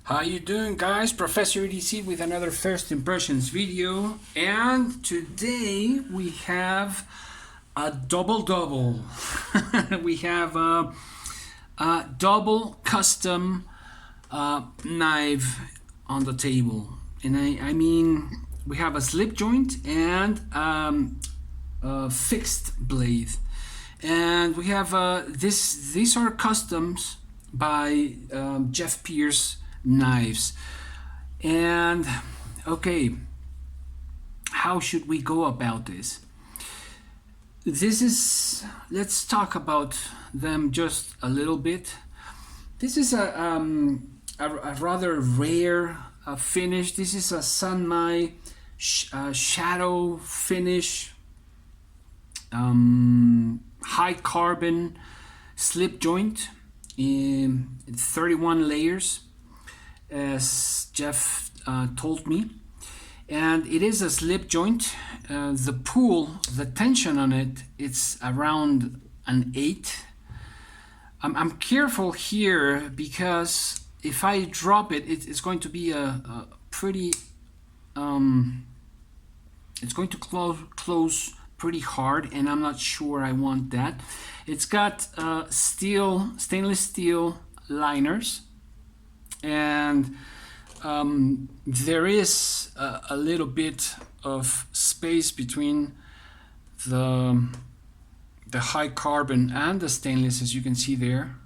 How you doing, guys? Professor EDC with another first impressions video, and today we have a double. We have a double custom knife on the table, and I mean we have a slip joint and a fixed blade, and we have these are customs by Jeff Pearce knives. And okay, how should we go about this? Let's talk about them just a little bit. This is a rather rare finish. This is a Sanmai shadow finish, high carbon slip joint in 31 layers, as Jeff told me, and it is a slip joint. The pull, the tension on it, it's around an 8. I'm careful here because if I drop it, it's going to be a pretty it's going to close pretty hard, and I'm not sure I want that. It's got stainless steel liners, and there is a little bit of space between the high carbon and the stainless, as you can see there.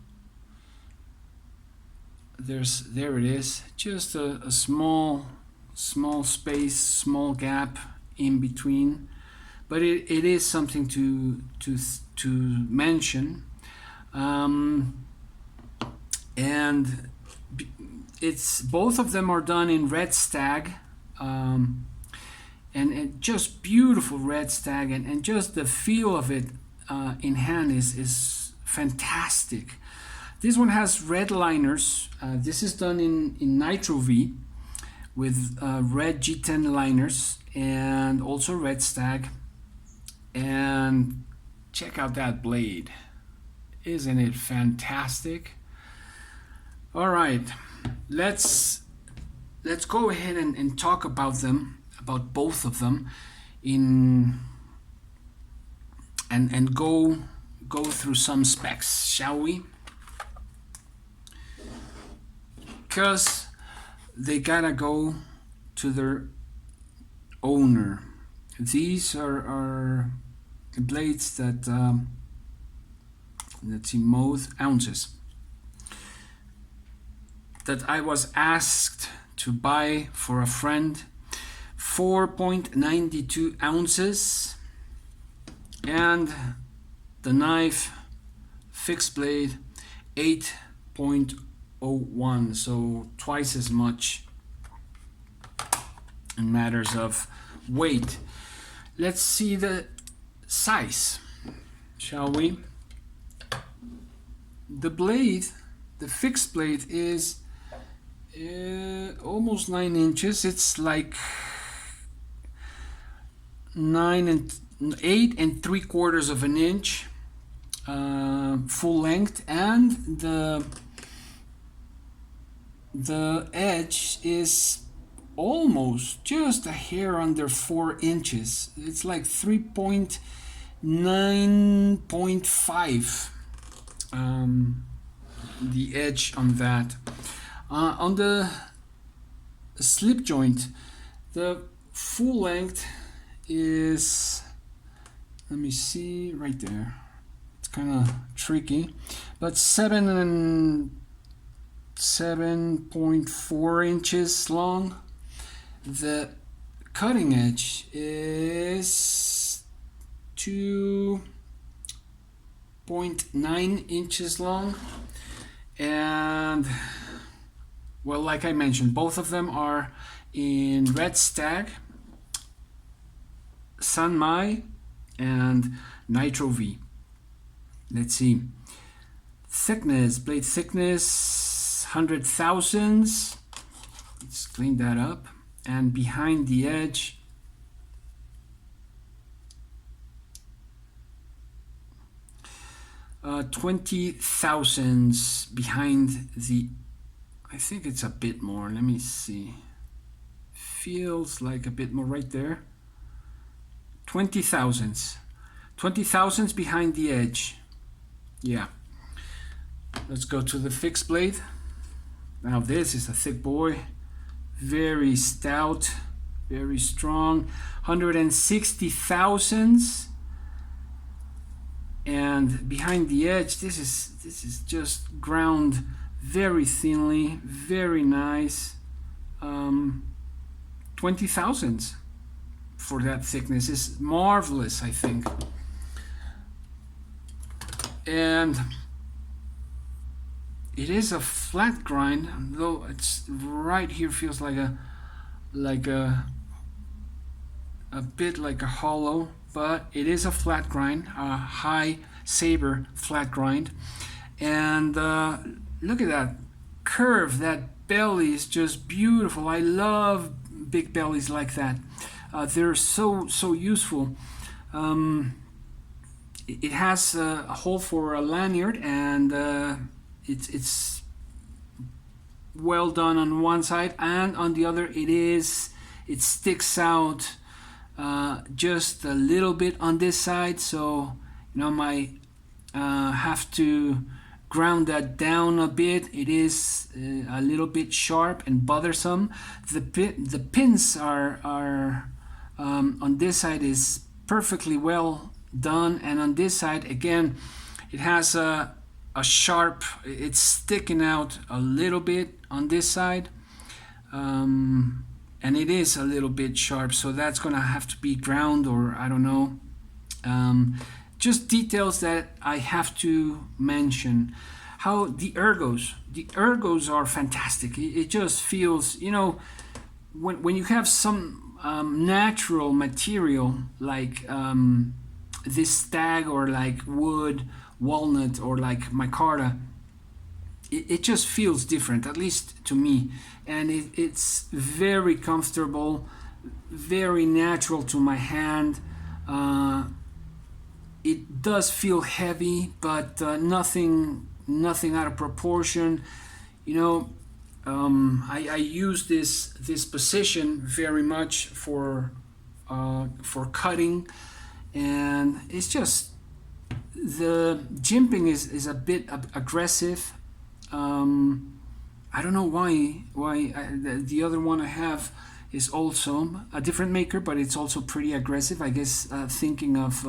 There it is, just a small space, small gap in between, but it is something to mention. And it's both of them are done in red stag, and just beautiful red stag, and just the feel of it in hand is fantastic. This one has red liners. This is done in Nitro V with red G10 liners and also red stag. And check out that blade, isn't it fantastic? All right, let's go ahead and talk about them, about both of them, and go through some specs, shall we? Because they gotta go to their owner. These are blades that let's see, ounces that I was asked to buy for a friend. 4.92 ounces, and the knife fixed blade 8.01, so twice as much in matters of weight. Let's see the size, shall we? The blade, the fixed blade, is almost 9 inches. It's like 8 3/4 of an inch full length, and the edge is almost just a hair under 4 inches. It's like 3.9.5 the edge on that. On the slip joint, the full length is, let me see, right there. It's kind of tricky, but 7.4 inches long. The cutting edge is 2.9 inches long, and well, like I mentioned, both of them are in red stag, Sanmai, and Nitro V. Let's see, thickness, blade thickness 100 thousandths. Let's clean that up. And behind the edge, 20 thousandths behind the I think it's a bit more. Let me see. Feels like a bit more right there. 20 thousandths. 20 thousandths behind the edge. Yeah. Let's go to the fixed blade. Now this is a thick boy. Very stout. Very strong. 160 thousandths. And behind the edge, this is just ground very thinly. Very nice. 20 thousandths for that thickness is marvelous, I think. And it is a flat grind, though it's right here feels like a bit like a hollow, but it is a flat grind, a high saber flat grind. And look at that curve. That belly is just beautiful. I love big bellies like that. They're so useful. It has a hole for a lanyard, and it's well done on one side, and on the other it sticks out just a little bit on this side, so might have to ground that down a bit. It is a little bit sharp and bothersome. The pins are on this side is perfectly well done, and on this side again it has a sharp, it's sticking out a little bit on this side, and it is a little bit sharp, so that's gonna have to be ground, or I don't know. Just details that I have to mention. How the ergos are fantastic. It just feels, when you have some natural material like this stag, or like wood, walnut, or like micarta, it just feels different, at least to me, and it's very comfortable, very natural to my hand. It does feel heavy, but nothing out of proportion. I use this position very much for cutting, and it's just the jimping is a bit aggressive. I don't know why. The other one I have is also a different maker, but it's also pretty aggressive. I guess thinking of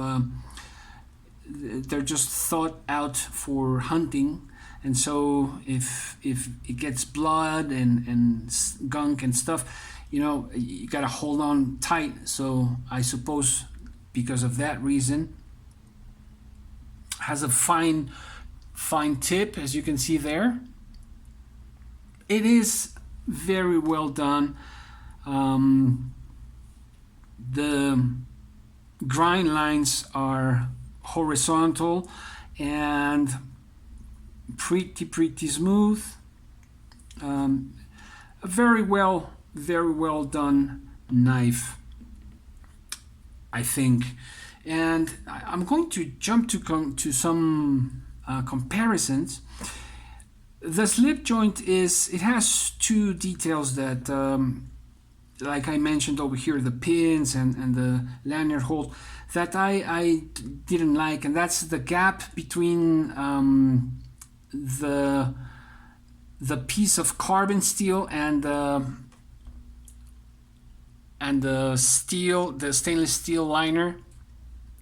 they're just thought out for hunting, and so if it gets blood and gunk and stuff, you gotta hold on tight. So I suppose because of that reason, has a fine tip, as you can see there. It is very well done. The grind lines are horizontal and pretty smooth. A very well done knife, I think. And I'm going to jump to some comparisons. The slip joint it has two details that, like I mentioned over here, the pins and the lanyard hole, that I didn't like, and that's the gap between the piece of carbon steel and the stainless steel liner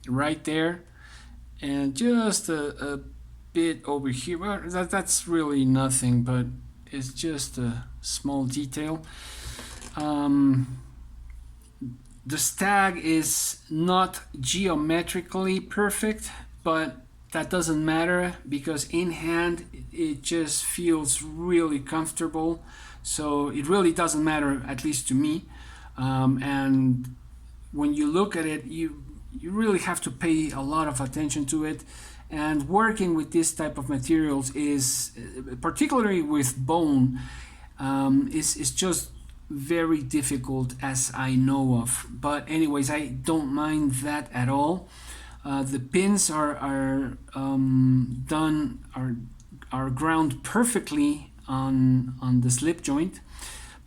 right there, and just a bit over here. Well, that's really nothing, but it's just a small detail. The stag is not geometrically perfect, but that doesn't matter, because in hand it just feels really comfortable, so it really doesn't matter, at least to me. And when you look at it, you really have to pay a lot of attention to it. And working with this type of materials is, particularly with bone, is just very difficult, as I know of. But anyways, I don't mind that at all. The pins are ground perfectly on the slip joint.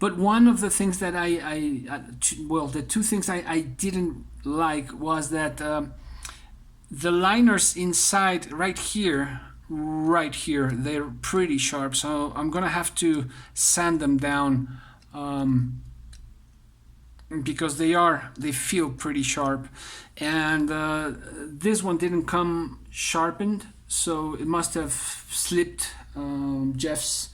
But one of the things that the two things I didn't like was that the liners inside right here, they're pretty sharp. So I'm gonna have to sand them down because they feel pretty sharp. And this one didn't come sharpened, so it must have slipped Jeff's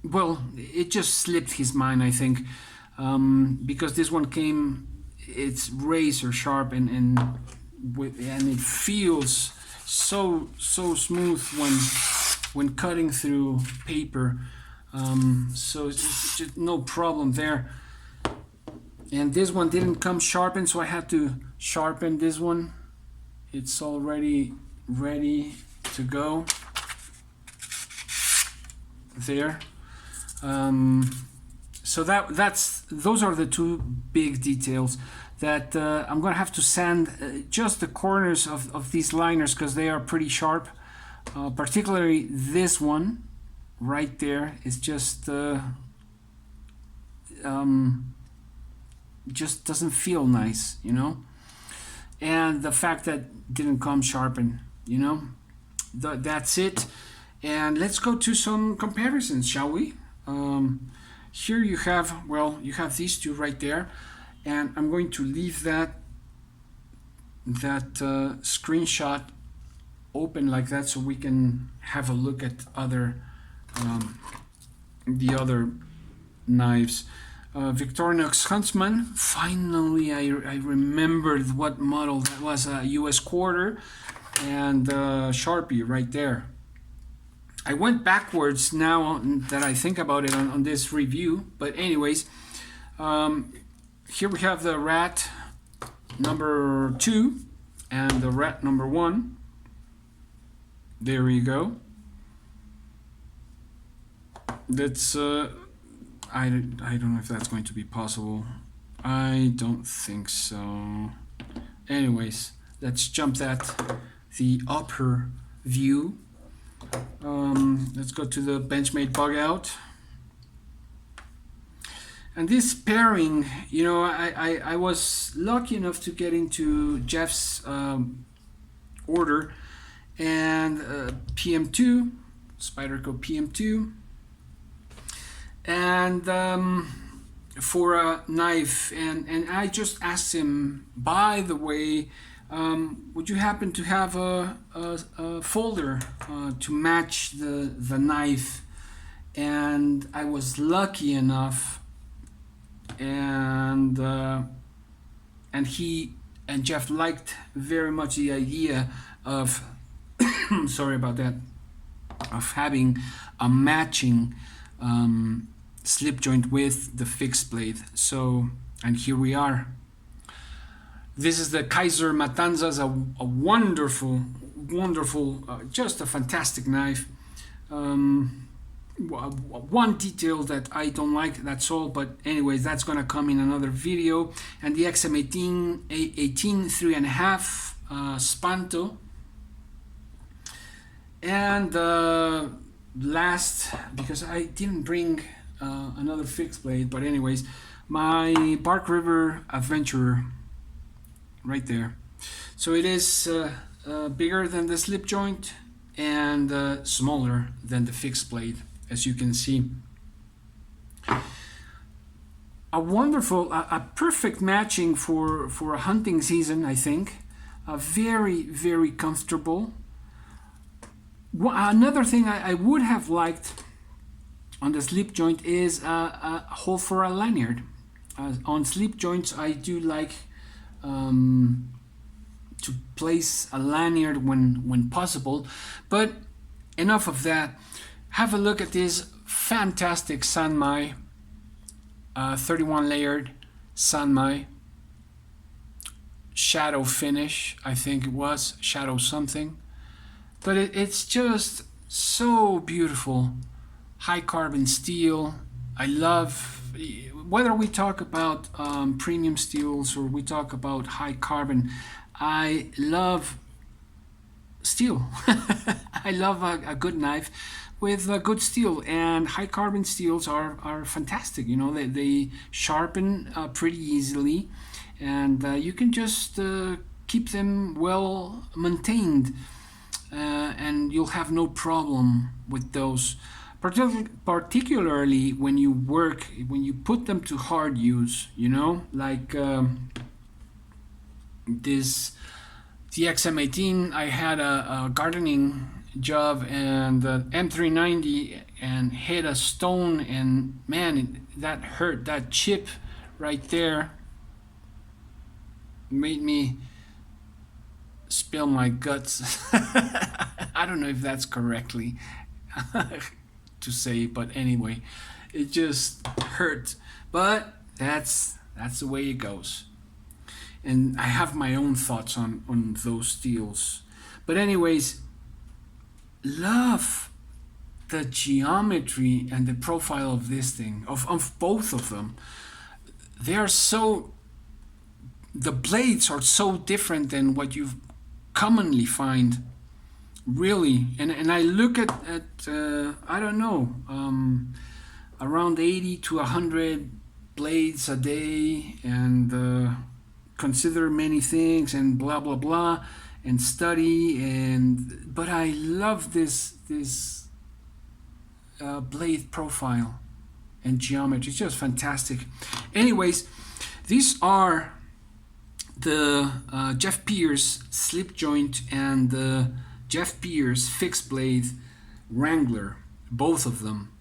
well, it just slipped his mind, I think, because this one came, it's razor sharp, and it feels so smooth when cutting through paper. So it's just no problem there. And this one didn't come sharpened, so I had to sharpen this one. It's already ready to go there. So those are the two big details that I'm gonna have to sand just the corners of these liners, because they are pretty sharp. Particularly this one right there is just doesn't feel nice, and the fact that didn't come sharpened, that's it. And let's go to some comparisons, shall we? Here you have these two right there, and I'm going to leave that screenshot open like that, so we can have a look at the other knives. Victorinox Huntsman. Finally, I remembered what model that was. A US quarter and Sharpie right there. I went backwards now that I think about it on this review, but anyways, here we have the rat number 2 and the rat number 1. There we go. That's I don't know if that's going to be possible. I don't think so. Anyways, let's jump the upper view. Let's go to the Benchmade Bug Out. And this pairing, I was lucky enough to get into Jeff's order, and PM2, Spyderco PM2, and for a knife, and I just asked him, by the way, would you happen to have a folder to match the knife? And I was lucky enough, and he and Jeff liked very much the idea of sorry about that, of having a matching slip joint with the fixed blade. So, and here we are. This is the Kaiser Matanzas, a wonderful, just a fantastic knife. One detail that I don't like, that's all, but anyways, that's gonna come in another video. And the XM18 3.5 Spanto. And last, because I didn't bring another fixed blade, but anyways, my Bark River Adventurer right there. So it is bigger than the slip joint and smaller than the fixed blade, as you can see. A wonderful, a perfect matching for a hunting season, I think. Very, very comfortable. Another thing I would have liked on the slip joint is a hole for a lanyard. On slip joints, I do like to place a lanyard when possible, but enough of that. Have a look at this fantastic Sanmai, 31 layered Sanmai, shadow finish, I think it was, shadow something, but it's just so beautiful. High carbon steel. I love, whether we talk about premium steels or we talk about high carbon, I love steel. I love a good knife with good steel, and high carbon steels are fantastic. You know, they sharpen pretty easily, and you can just keep them well maintained, and you'll have no problem with those. Particularly when you put them to hard use, you know, like this DXM18. I had a gardening job and the M390 and hit a stone, and man, that hurt. That chip right there made me spill my guts. I don't know if that's correctly to say, but anyway, it just hurt. But that's the way it goes. And I have my own thoughts on those steels. But anyways, love the geometry and the profile of this thing, of both of them. They are so, the blades are so different than what you commonly find, really. And I look at I don't know, around 80 to 100 blades a day, and consider many things and blah blah blah, and study, and but I love this blade profile and geometry. It's just fantastic. Anyways, these are the Jeff Pearce slip joint and the Jeff Pearce fixed blade Wrangler, both of them.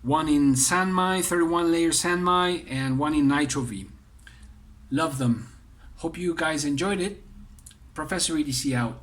One in Sanmai, 31 layer Sanmai, and one in Nitro V. Love them. Hope you guys enjoyed it. Professor EDC out.